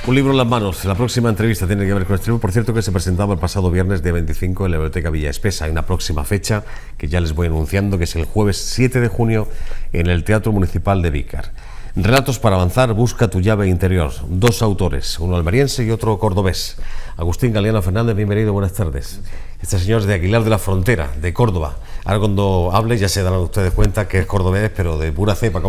Un libro en las manos. La próxima entrevista tiene que ver con este libro. Por cierto, que se presentaba el pasado viernes día 25 en la Biblioteca Villa Espesa. Hay una próxima fecha que ya les voy anunciando, que es el jueves 7 de junio en el Teatro Municipal de Vícar. Relatos para avanzar, busca tu llave interior. Dos autores, uno almeriense y otro cordobés. Agustín Galeano Fernández, bienvenido, buenas tardes. Este señor es de Aguilar de la Frontera, de Córdoba. Ahora cuando hable ya se darán ustedes cuenta que es cordobés, pero de pura cepa.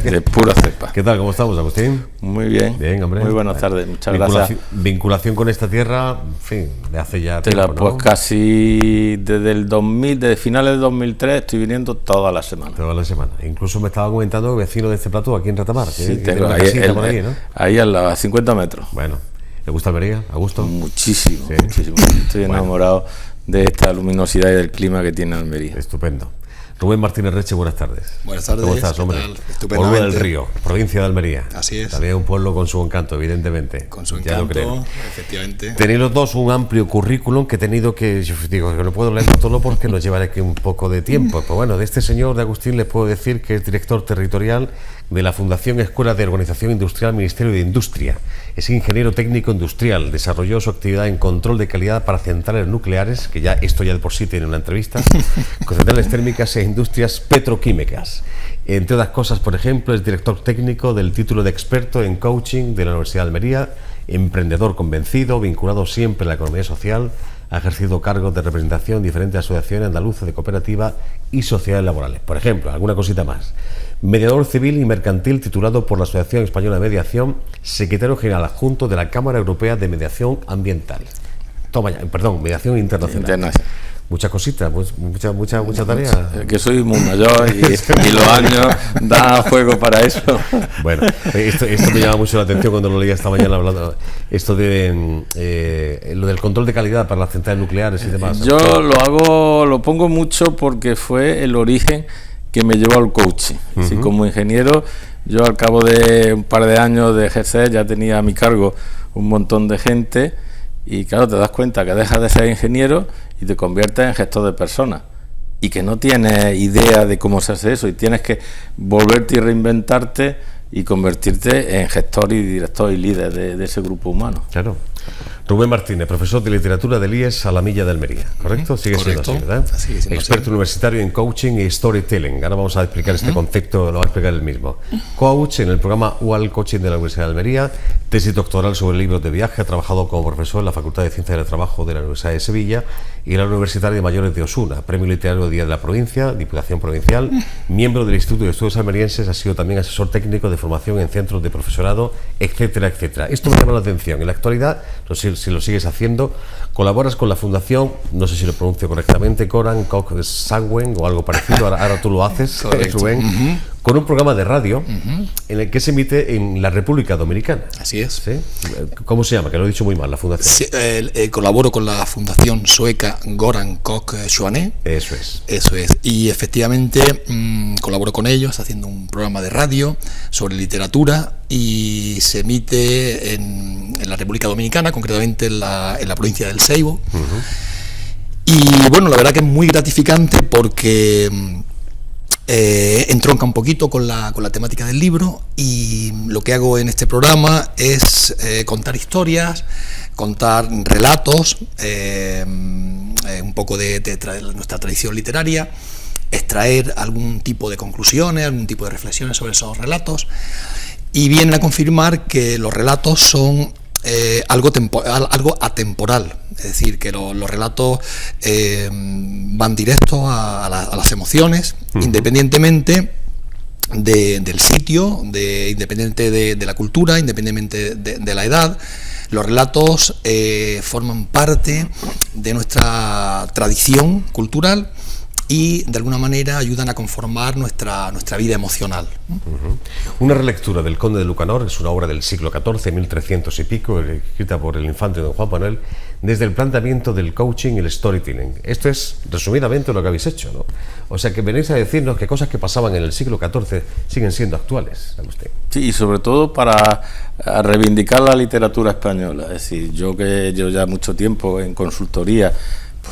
De pura cepa. ¿Qué tal? ¿Cómo estamos, Agustín? Muy bien. Bien, hombre. Muy buenas tardes, muchas gracias. Vinculación con esta tierra, en fin, de hace ya tiempo, ¿no? Pues casi desde finales de 2003 estoy viniendo todas las semanas. Todas las semanas. Incluso me estaba comentando vecino de este plató, aquí en Retamar. Sí, tengo ahí, ¿no? Ahí a los 50 metros. Bueno, ¿le gusta Almería? ¿A gusto? Muchísimo, ¿sí? Muchísimo. Estoy enamorado de esta luminosidad y del clima que tiene Almería. Estupendo. Rubén Martínez Reche, buenas tardes. Buenas tardes. ¿Cómo estás, hombre? Estupendamente. Pueblo del Río, provincia de Almería. Así es. También un pueblo con su encanto, evidentemente. Con su ya encanto, efectivamente. Tenéis los dos un amplio currículum que he tenido que, yo digo, que no puedo leerlo todo porque nos llevará aquí un poco de tiempo. Pues bueno, de este señor, de Agustín, les puedo decir que es director territorial de la Fundación Escuela de Organización Industrial Ministerio de Industria. Es ingeniero técnico industrial, desarrolló su actividad en control de calidad para centrales nucleares, que ya esto ya de por sí tiene una entrevista, con centrales térmicas e industrias petroquímicas. Entre otras cosas, por ejemplo, es director técnico del título de experto en coaching de la Universidad de Almería, emprendedor convencido, vinculado siempre a la economía social, ha ejercido cargos de representación en diferentes asociaciones andaluzas de cooperativa y sociedades laborales. Por ejemplo, alguna cosita más. Mediador civil y mercantil titulado por la Asociación Española de Mediación, secretario general adjunto de la Cámara Europea de Mediación Ambiental. Mediación Internacional. Muchas cositas, mucha tarea. Que soy muy mayor y los años dan juego para eso. Bueno, esto me llama mucho la atención cuando lo leía esta mañana hablando. Esto de lo del control de calidad para las centrales nucleares y demás. Yo lo pongo mucho porque fue el origen que me llevó al coaching. Así, como ingeniero, yo al cabo de un par de años de ejercer ya tenía a mi cargo un montón de gente y claro, te das cuenta que dejas de ser ingeniero y te conviertes en gestor de personas y que no tienes idea de cómo se hace eso y tienes que volverte y reinventarte y convertirte en gestor y director y líder de ese grupo humano. Claro. Rubén Martínez, profesor de literatura del IES Alamilla de Almería, ¿correcto? Sigue siendo así, ¿verdad? Experto universitario en coaching y storytelling. Ahora vamos a explicar este concepto, lo va a explicar él mismo. Coach en el programa UAL Coaching de la Universidad de Almería, tesis doctoral sobre libros de viaje, ha trabajado como profesor en la Facultad de Ciencias del Trabajo de la Universidad de Sevilla y la Universitaria de Mayores de Osuna, Premio Literario Día de la Provincia, Diputación Provincial, miembro del Instituto de Estudios Almerienses, ha sido también asesor técnico de formación en centros de profesorado, etcétera, etcétera. Esto me llama la atención. En la actualidad, no sé si lo sigues haciendo, colaboras con la Fundación, no sé si lo pronuncio correctamente, Goran Koch Sagwen o algo parecido, ahora tú lo haces, Rubén, con un programa de radio en el que se emite en la República Dominicana. Así es. ¿Sí? ¿Cómo se llama? Que lo he dicho muy mal, la Fundación. Sí, colaboro con la Fundación sueca Goran Koch Schwane. Eso es. Eso es. Y efectivamente colaboro con ellos haciendo un programa de radio sobre literatura y se emite en la República Dominicana, concretamente en la provincia del Ceibo. Y bueno, la verdad que es muy gratificante porque entronca un poquito con la temática del libro y lo que hago en este programa es contar historias, contar relatos, un poco de nuestra tradición literaria, extraer algún tipo de conclusiones, algún tipo de reflexiones sobre esos relatos y vienen a confirmar que los relatos son algo atemporal, es decir, que los relatos van directos a las emociones, independientemente del sitio, independiente de la cultura, independientemente de la edad. Los relatos forman parte de nuestra tradición cultural y de alguna manera ayudan a conformar nuestra vida emocional. Una relectura del Conde de Lucanor es una obra del siglo XIV, 1300 y pico, escrita por el infante don Juan Manuel, desde el planteamiento del coaching y el storytelling. Esto es resumidamente lo que habéis hecho, ¿no? O sea que venís a decirnos que cosas que pasaban en el siglo XIV siguen siendo actuales, ¿sabe usted? Sí, y sobre todo para reivindicar la literatura española. Es decir, yo que llevo ya mucho tiempo en consultoría,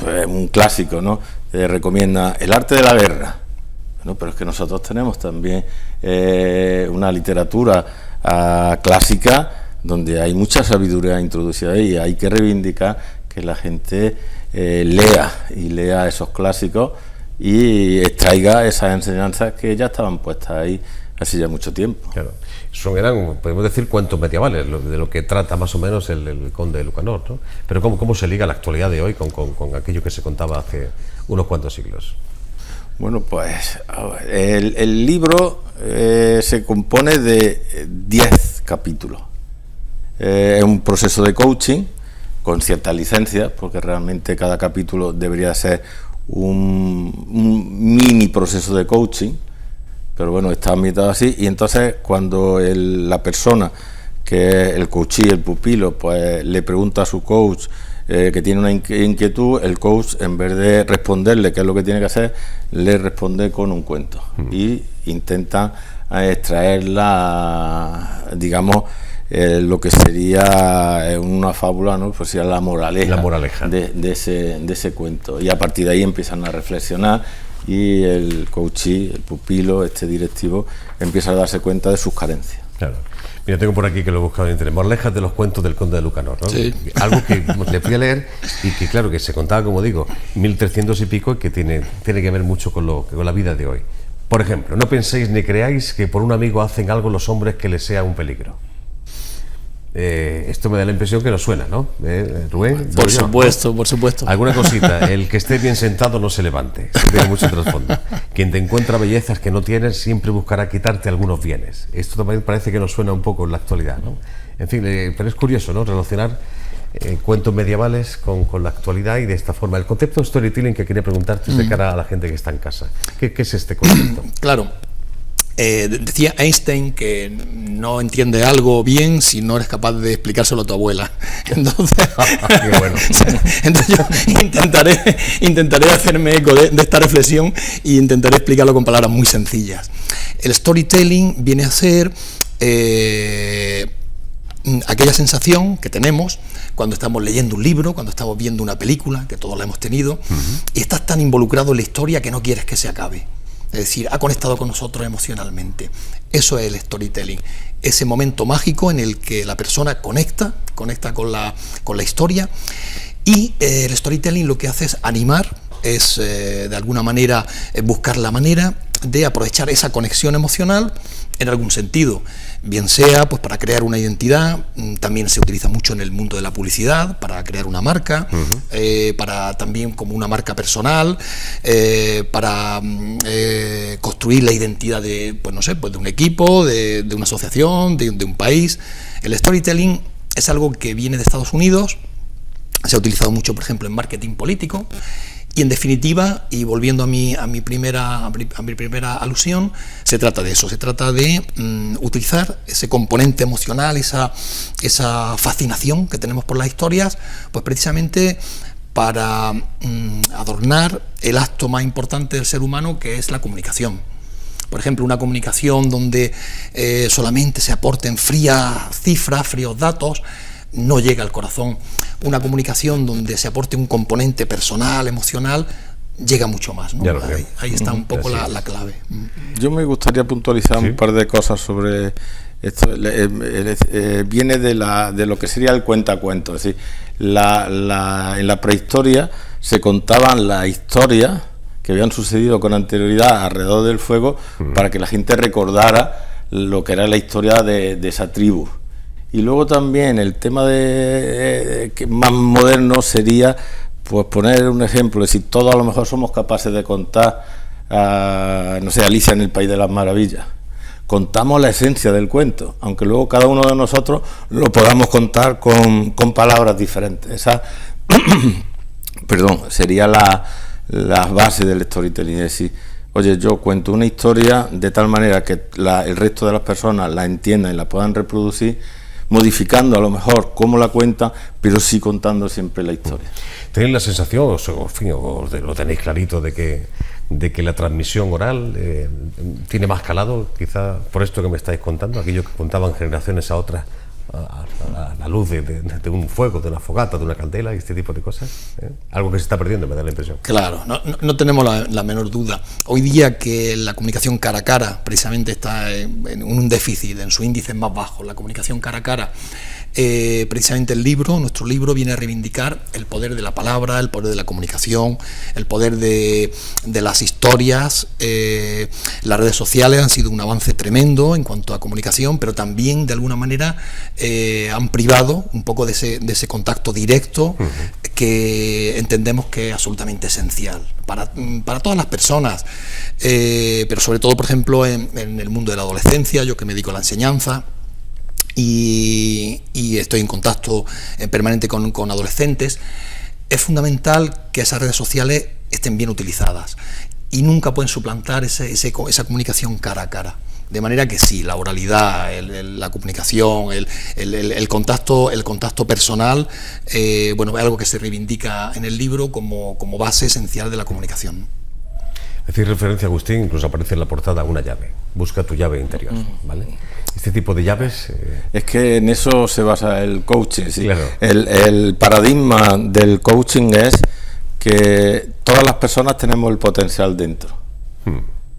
pues un clásico, ¿no? Recomienda El arte de la guerra. Bueno, pero es que nosotros tenemos también una literatura clásica donde hay mucha sabiduría introducida ahí. Hay que reivindicar que la gente lea esos clásicos y extraiga esas enseñanzas que ya estaban puestas ahí hace ya mucho tiempo. Claro. Eran, podemos decir, cuentos medievales, de lo que trata más o menos el Conde de Lucanor, ¿no? Pero ¿cómo se liga la actualidad de hoy con aquello que se contaba hace unos cuantos siglos? Bueno, pues el libro se compone de 10 capítulos. Es un proceso de coaching con ciertas licencias, porque realmente cada capítulo debería ser un mini proceso de coaching, pero bueno, está ambientado así. Y entonces cuando la persona, que es el coachee, el pupilo, pues le pregunta a su coach que tiene una inquietud, el coach, en vez de responderle qué es lo que tiene que hacer, le responde con un cuento y intenta extraer digamos, lo que sería una fábula, ¿no? Pues sería la moraleja de ese cuento, y a partir de ahí empiezan a reflexionar y el coachee, el pupilo, directivo, empieza a darse cuenta de sus carencias. Claro. Mira, tengo por aquí que lo he buscado en internet, moralejas de los cuentos del Conde de Lucanor, ¿no? Sí. Algo que le fui a leer y que, claro, que se contaba, como digo, 1300 y pico, y que tiene que ver mucho con la vida de hoy. Por ejemplo, no penséis ni creáis que por un amigo hacen algo los hombres que les sea un peligro. Esto me da la impresión que nos suena, ¿no? Rubén. Por supuesto. Alguna cosita. El que esté bien sentado no se levante. Esto tiene mucho trasfondo. Quien te encuentra bellezas que no tienes siempre buscará quitarte algunos bienes. Esto también parece que nos suena un poco en la actualidad, ¿no? En fin, pero es curioso, ¿no? Relacionar cuentos medievales con la actualidad y de esta forma. El concepto de storytelling que quería preguntarte es de cara a la gente que está en casa. ¿Qué es este concepto? Claro. Decía Einstein que no entiende algo bien si no eres capaz de explicárselo a tu abuela. Entonces, qué bueno. Entonces yo intentaré hacerme eco de esta reflexión e intentaré explicarlo con palabras muy sencillas. El storytelling viene a ser aquella sensación que tenemos cuando estamos leyendo un libro, cuando estamos viendo una película, que todos la hemos tenido, y estás tan involucrado en la historia que no quieres que se acabe. Es decir, ha conectado con nosotros emocionalmente. Eso es el storytelling, ese momento mágico en el que la persona conecta con la historia, y el storytelling lo que hace es animar, es de alguna manera buscar la manera de aprovechar esa conexión emocional en algún sentido, bien sea pues para crear una identidad. También se utiliza mucho en el mundo de la publicidad para crear una marca, para también como una marca personal, para construir la identidad de, pues no sé, pues de un equipo, de una asociación, de un país. El storytelling es algo que viene de Estados Unidos, se ha utilizado mucho, por ejemplo, en marketing político. Y en definitiva, y volviendo a mi primera alusión, se trata de eso, se trata de utilizar ese componente emocional, esa fascinación que tenemos por las historias, pues precisamente para adornar el acto más importante del ser humano, que es la comunicación. Por ejemplo, una comunicación donde solamente se aporten frías cifras, fríos datos, no llega al corazón. Una comunicación donde se aporte un componente personal, emocional, llega mucho más, ¿no? Ahí está un poco la clave. Yo me gustaría puntualizar un par de cosas sobre esto. Viene de lo que sería el cuentacuentos. Es decir, en la prehistoria se contaban las historias que habían sucedido con anterioridad alrededor del fuego para que la gente recordara lo que era la historia de esa tribu. Y luego también el tema que más moderno sería, pues poner un ejemplo, es decir, todos a lo mejor somos capaces de contar, no sé, Alicia en el País de las Maravillas. Contamos la esencia del cuento, aunque luego cada uno de nosotros lo podamos contar con palabras diferentes. Esa sería la base del storytelling, es decir, oye, yo cuento una historia de tal manera que el resto de las personas la entiendan y la puedan reproducir, modificando a lo mejor cómo la cuenta, pero sí contando siempre la historia. ¿Tenéis la sensación, o lo tenéis clarito, de que la transmisión oral tiene más calado, quizá por esto que me estáis contando, aquello que contaban generaciones a otras, a la luz de un fuego, de una fogata, de una candela y este tipo de cosas. Algo que se está perdiendo, me da la impresión. Claro, no tenemos la menor duda. Hoy día que la comunicación cara a cara precisamente está en un déficit, en sus índices más bajos, la comunicación cara a cara, precisamente nuestro libro viene a reivindicar el poder de la palabra, el poder de la comunicación, el poder de las historias. Las redes sociales han sido un avance tremendo en cuanto a comunicación, pero también de alguna manera han privado un poco de ese contacto directo que entendemos que es absolutamente esencial para todas las personas, pero sobre todo, por ejemplo, en el mundo de la adolescencia, yo que me dedico a la enseñanza, y estoy en contacto permanente con adolescentes, es fundamental que esas redes sociales estén bien utilizadas y nunca pueden suplantar esa comunicación cara a cara. De manera que sí, la oralidad, la comunicación, el contacto personal, es algo que se reivindica en el libro como base esencial de la comunicación. Decir referencia, Agustín, incluso aparece en la portada una llave. Busca tu llave interior, ¿vale? Este tipo de llaves... Es que en eso se basa el coaching, ¿sí? Claro. El paradigma del coaching es que todas las personas tenemos el potencial dentro.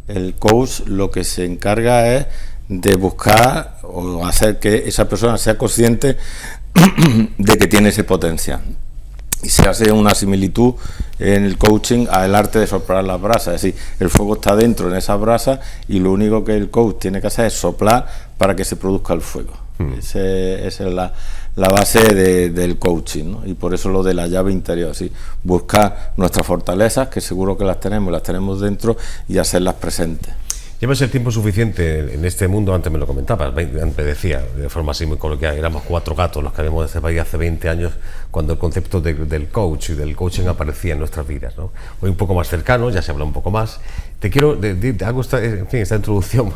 El coach lo que se encarga es de buscar o hacer que esa persona sea consciente de que tiene ese potencial. Y se hace una similitud en el coaching al arte de soplar las brasas, es decir, el fuego está dentro en esas brasas y lo único que el coach tiene que hacer es soplar para que se produzca el fuego. Esa es la base del coaching, ¿no? Y por eso lo de la llave interior, ¿sí? Buscar nuestras fortalezas, que seguro que las tenemos dentro, y hacerlas presentes. Llevas el tiempo suficiente en este mundo, antes me lo comentabas, antes decía, de forma así muy coloquial, éramos 4 gatos los que habíamos de este país hace 20 años, cuando el concepto del coach y del coaching aparecía en nuestras vidas, ¿no? Hoy un poco más cercano, ya se habla un poco más. Te hago esta introducción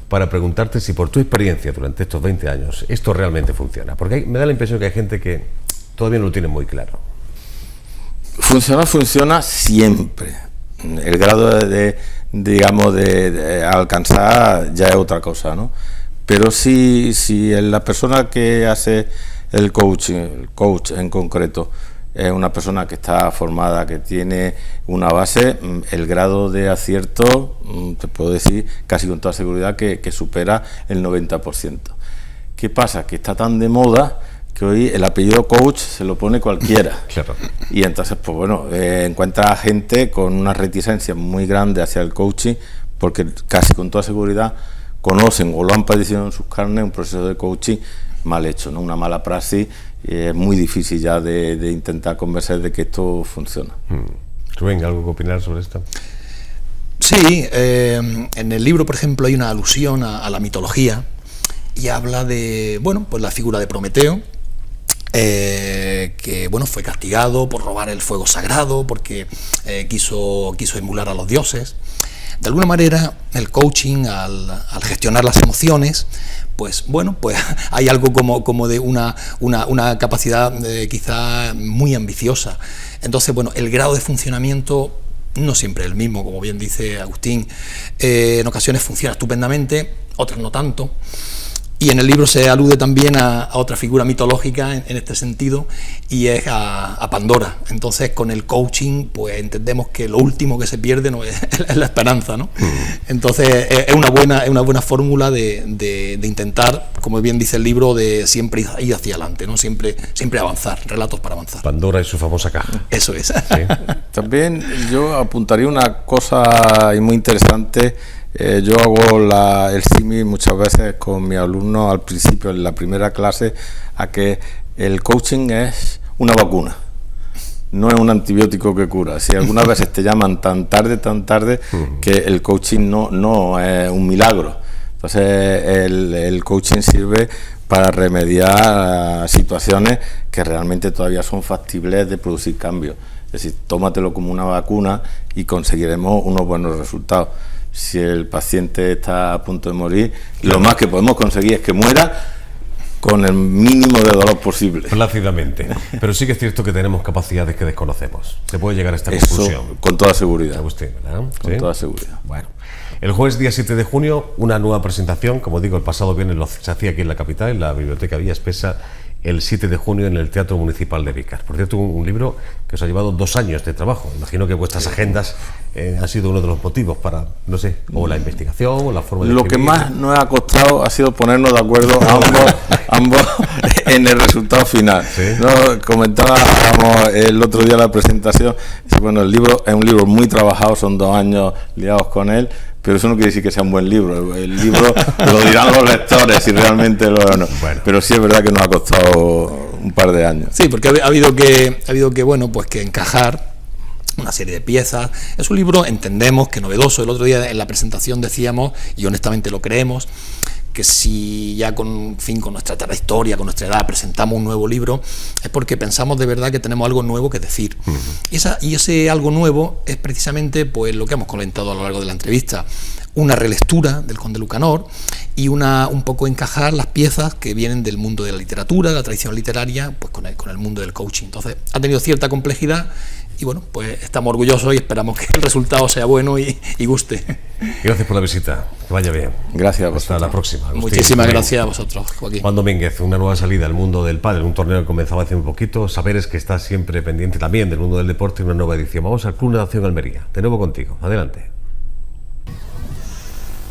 para preguntarte si por tu experiencia durante estos 20 años esto realmente funciona, porque me da la impresión que hay gente que todavía no lo tiene muy claro. Funciona siempre. El grado de alcanzar ya es otra cosa, ¿no? Pero si la persona que hace el coach en concreto es una persona que está formada, que tiene una base, el grado de acierto, te puedo decir casi con toda seguridad que supera el 90%. ¿Qué pasa? Que está tan de moda que hoy el apellido coach se lo pone cualquiera. Claro. Y entonces, encuentra gente con una reticencia muy grande hacia el coaching, porque casi con toda seguridad conocen o lo han padecido en sus carnes un proceso de coaching mal hecho, ¿no? Una mala praxis, es muy difícil ya de intentar convencer de que esto funciona. Rubén, ¿algo que opinar sobre esto? Sí, en el libro, por ejemplo, hay una alusión a la mitología y habla de, la figura de Prometeo, que fue castigado por robar el fuego sagrado, porque quiso emular a los dioses. De alguna manera, el coaching, al gestionar las emociones, pues hay algo como de una capacidad quizá muy ambiciosa. Entonces, el grado de funcionamiento no siempre es el mismo, como bien dice Agustín. En ocasiones funciona estupendamente, otras no tanto. Y en el libro se alude también a otra figura mitológica en este sentido, y es a Pandora. Entonces, con el coaching, pues entendemos que lo último que se pierde no es la esperanza, ¿no? Entonces, es una buena fórmula de intentar, como bien dice el libro, de siempre ir hacia adelante, ¿no? Siempre avanzar, relatos para avanzar. Pandora y su famosa caja. Eso es. Sí. También yo apuntaría una cosa muy interesante. Yo hago el símil muchas veces con mis alumnos al principio, en la primera clase, a que el coaching es una vacuna, no es un antibiótico que cura. Si algunas veces te llaman tan tarde, que el coaching no es un milagro. Entonces el coaching sirve para remediar situaciones que realmente todavía son factibles de producir cambios. Es decir, tómatelo como una vacuna y conseguiremos unos buenos resultados. Si el paciente está a punto de morir, lo más que podemos conseguir es que muera con el mínimo de dolor posible. Plácidamente. Pero sí que es cierto que tenemos capacidades que desconocemos. Se puede llegar a esta conclusión. Con toda seguridad. Agustín, ¿verdad? Con toda seguridad. Bueno. El jueves día 7 de junio, una nueva presentación, como digo, el pasado viernes se hacía aquí en la capital, en la Biblioteca Villa Espesa, el 7 de junio en el Teatro Municipal de Vicas. Por cierto, un libro que os ha llevado 2 años de trabajo. Imagino que vuestras agendas han sido uno de los motivos para, no sé, o la investigación o la forma de Lo escribir. que más nos ha costado ha sido ponernos de acuerdo ambos en el resultado final. ¿Sí? ¿No? Comentábamos el otro día la presentación, bueno, el libro es un libro muy trabajado, son 2 años liados con él, pero eso no quiere decir que sea un buen libro. El libro lo dirán los lectores si realmente lo o no. Bueno. Pero sí es verdad que nos ha costado un par de años. Sí, porque ha habido que bueno, pues que encajar una serie de piezas. Es un libro, entendemos, que novedoso. El otro día en la presentación decíamos, y honestamente lo creemos, que si ya con nuestra trayectoria, con nuestra edad, presentamos un nuevo libro, es porque pensamos de verdad que tenemos algo nuevo que decir. Y ese algo nuevo es precisamente pues lo que hemos comentado a lo largo de la entrevista, una relectura del Conde Lucanor y un poco encajar las piezas que vienen del mundo de la literatura, de la tradición literaria, pues con el mundo del coaching. Entonces ha tenido cierta complejidad y bueno, pues estamos orgullosos y esperamos que el resultado sea bueno y guste. Gracias por la visita, que vaya bien. Gracias. Hasta la próxima. Agustín. Muchísimas gracias a vosotros, Joaquín. Juan Domínguez, una nueva salida al mundo del pádel, un torneo que comenzaba hace un poquito. Saberes que está siempre pendiente también del mundo del deporte y una nueva edición. Vamos al Club Natación Almería. De nuevo contigo. Adelante.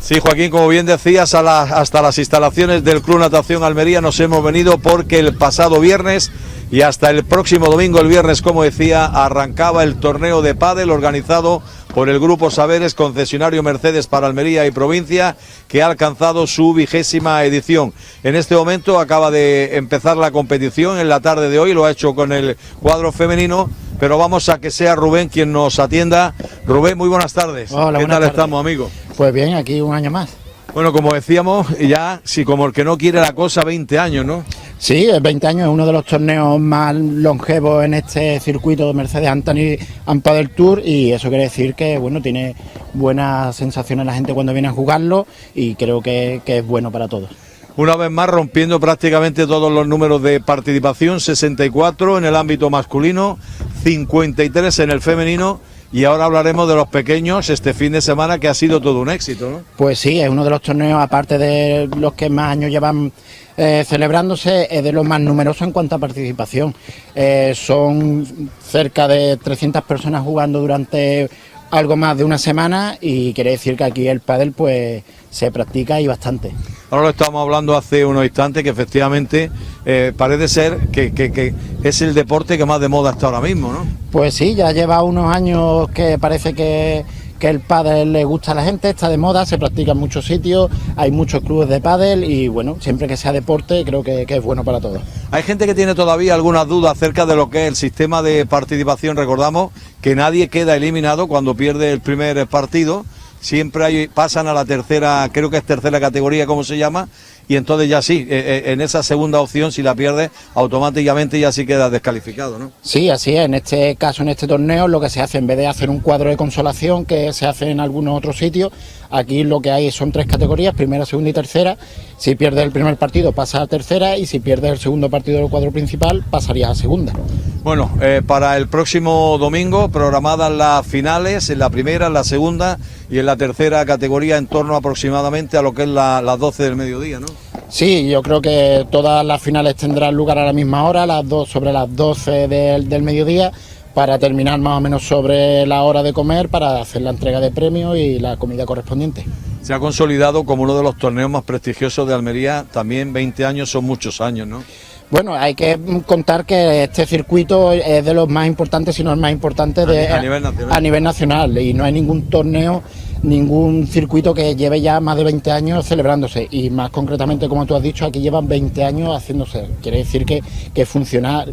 Sí, Joaquín, como bien decías, hasta las instalaciones del Club Natación Almería nos hemos venido porque el pasado viernes y hasta el próximo domingo, el viernes, como decía, arrancaba el torneo de pádel organizado por el Grupo Saberes, concesionario Mercedes para Almería y provincia, que ha alcanzado su 20ª edición. En este momento acaba de empezar la competición en la tarde de hoy, lo ha hecho con el cuadro femenino, pero vamos a que sea Rubén quien nos atienda. Rubén, muy buenas tardes. Hola, ¿Qué buenas tal tardes. estamos, amigo? Pues bien, aquí un año más. Bueno, como decíamos, ya, si como el que no quiere la cosa, 20 años, ¿no? Sí, 20 años es uno de los torneos más longevos en este circuito de Mercedes Anthony Padel Tour, y eso quiere decir que bueno, tiene buenas sensaciones la gente cuando viene a jugarlo y creo que es bueno para todos. Una vez más rompiendo prácticamente todos los números de participación, 64 en el ámbito masculino, 53 en el femenino. Y ahora hablaremos de los pequeños este fin de semana, que ha sido todo un éxito, ¿no? Pues sí, es uno de los torneos, aparte de los que más años llevan celebrándose, es de los más numerosos en cuanto a participación. Son cerca de 300 personas jugando durante algo más de una semana y quiere decir que aquí el pádel pues se practica y bastante. Ahora lo estábamos hablando hace unos instantes, que efectivamente parece ser que es el deporte que más de moda está ahora mismo, ¿no? Pues sí, ya lleva unos años que parece que el pádel le gusta a la gente, está de moda, se practica en muchos sitios, hay muchos clubes de pádel y bueno, siempre que sea deporte creo que es bueno para todos. Hay gente que tiene todavía algunas dudas acerca de lo que es el sistema de participación. Recordamos que nadie queda eliminado cuando pierde el primer partido. Siempre pasan a la tercera, creo que es tercera categoría, como se llama, y entonces ya sí, en esa segunda opción, si la pierdes, automáticamente ya sí quedas descalificado, ¿no? Sí, así es. En este caso, en este torneo, lo que se hace, en vez de hacer un cuadro de consolación que se hace en algunos otros sitios, aquí lo que hay son 3 categorías, primera, segunda y tercera. Si pierdes el primer partido, pasas a tercera, y si pierdes el segundo partido del cuadro principal, pasarías a segunda. Bueno, para el próximo domingo, programadas las finales, en la primera, en la segunda y en la tercera categoría, en torno aproximadamente a lo que es las 12 del mediodía, ¿no? Sí, yo creo que todas las finales tendrán lugar a la misma hora, sobre las 12 del mediodía, para terminar más o menos sobre la hora de comer, para hacer la entrega de premios y la comida correspondiente. Se ha consolidado como uno de los torneos más prestigiosos de Almería. También 20 años son muchos años, ¿no? Bueno, hay que contar que este circuito es de los más importantes, si no el más importante a nivel nacional. A nivel nacional, y no hay ningún torneo, ningún circuito que lleve ya más de 20 años celebrándose, y más concretamente, como tú has dicho, aquí llevan 20 años haciéndose. Quiere decir que funciona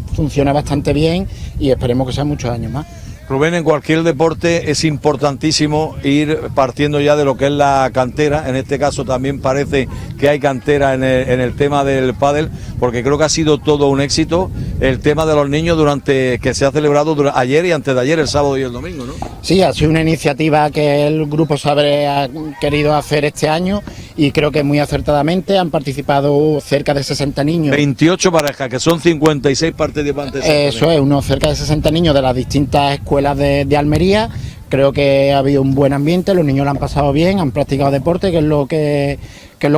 bastante bien y esperemos que sean muchos años más. Rubén, en cualquier deporte es importantísimo ir partiendo ya de lo que es la cantera. En este caso también parece que hay cantera en el tema del pádel, porque creo que ha sido todo un éxito el tema de los niños que se ha celebrado ayer y antes de ayer, el sábado y el domingo, ¿no? Sí, ha sido una iniciativa que el Grupo Saberes ha querido hacer este año y creo que muy acertadamente. Han participado cerca de 60 niños. 28 parejas, que son 56 participantes. Eso es, unos cerca de 60 niños de las distintas escuelas de Almería. Creo que ha habido un buen ambiente, los niños lo han pasado bien, han practicado deporte, que es lo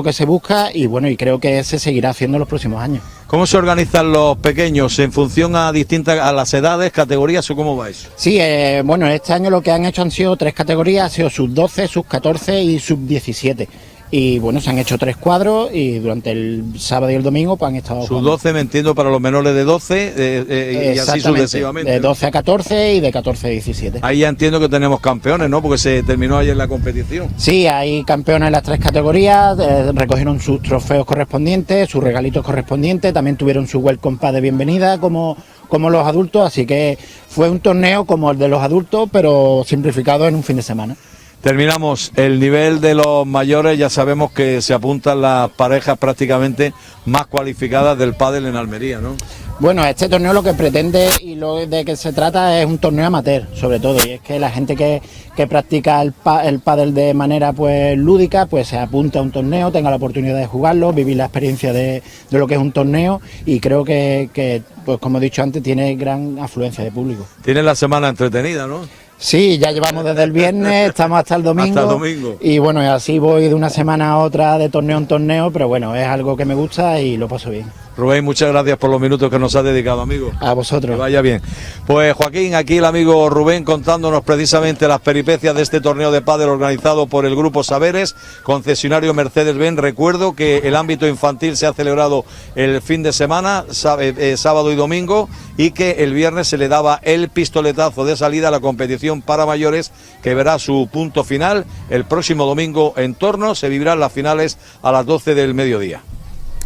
que se busca, y bueno, y creo que se seguirá haciendo en los próximos años. ¿Cómo se organizan los pequeños? ¿En función a las edades, categorías o cómo va eso? Sí, bueno, este año lo que han hecho han sido 3 categorías, ha sido sub-12, sub-14 y sub-17. Y bueno, se han hecho 3 cuadros y durante el sábado y el domingo pues han estado... Sub-12, me entiendo, para los menores de 12 y así sucesivamente. De 12 a 14 y de 14 a 17. Ahí ya entiendo que tenemos campeones, ¿no? Porque se terminó ayer la competición. Sí, hay campeones en las 3 categorías, recogieron sus trofeos correspondientes, sus regalitos correspondientes, también tuvieron su welcome pack de bienvenida como los adultos, así que fue un torneo como el de los adultos, pero simplificado en un fin de semana. Terminamos el nivel de los mayores, ya sabemos que se apuntan las parejas prácticamente más cualificadas del pádel en Almería, ¿no? Bueno, este torneo lo que pretende y lo de que se trata es un torneo amateur, sobre todo, y es que la gente que practica el pádel de manera pues lúdica, pues se apunta a un torneo, tenga la oportunidad de jugarlo, vivir la experiencia de lo que es un torneo, y creo que pues como he dicho antes, tiene gran afluencia de público. Tiene la semana entretenida, ¿no? Sí, ya llevamos desde el viernes, estamos hasta el domingo. Hasta el domingo. Y bueno, así voy de una semana a otra, de torneo en torneo, pero bueno, es algo que me gusta y lo paso bien. Rubén, muchas gracias por los minutos que nos has dedicado, amigo. A vosotros. Que vaya bien. Pues Joaquín, aquí el amigo Rubén contándonos precisamente las peripecias de este torneo de pádel organizado por el Grupo Saberes, concesionario Mercedes-Benz. Recuerdo que el ámbito infantil se ha celebrado el fin de semana, sábado y domingo, y que el viernes se le daba el pistoletazo de salida a la competición para mayores, que verá su punto final el próximo domingo en Torno. Se vivirán las finales a las 12 del mediodía.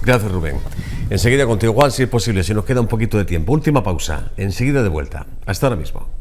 Gracias, Rubén. Enseguida contigo, Juan, si es posible, si nos queda un poquito de tiempo. Última pausa, enseguida de vuelta. Hasta ahora mismo.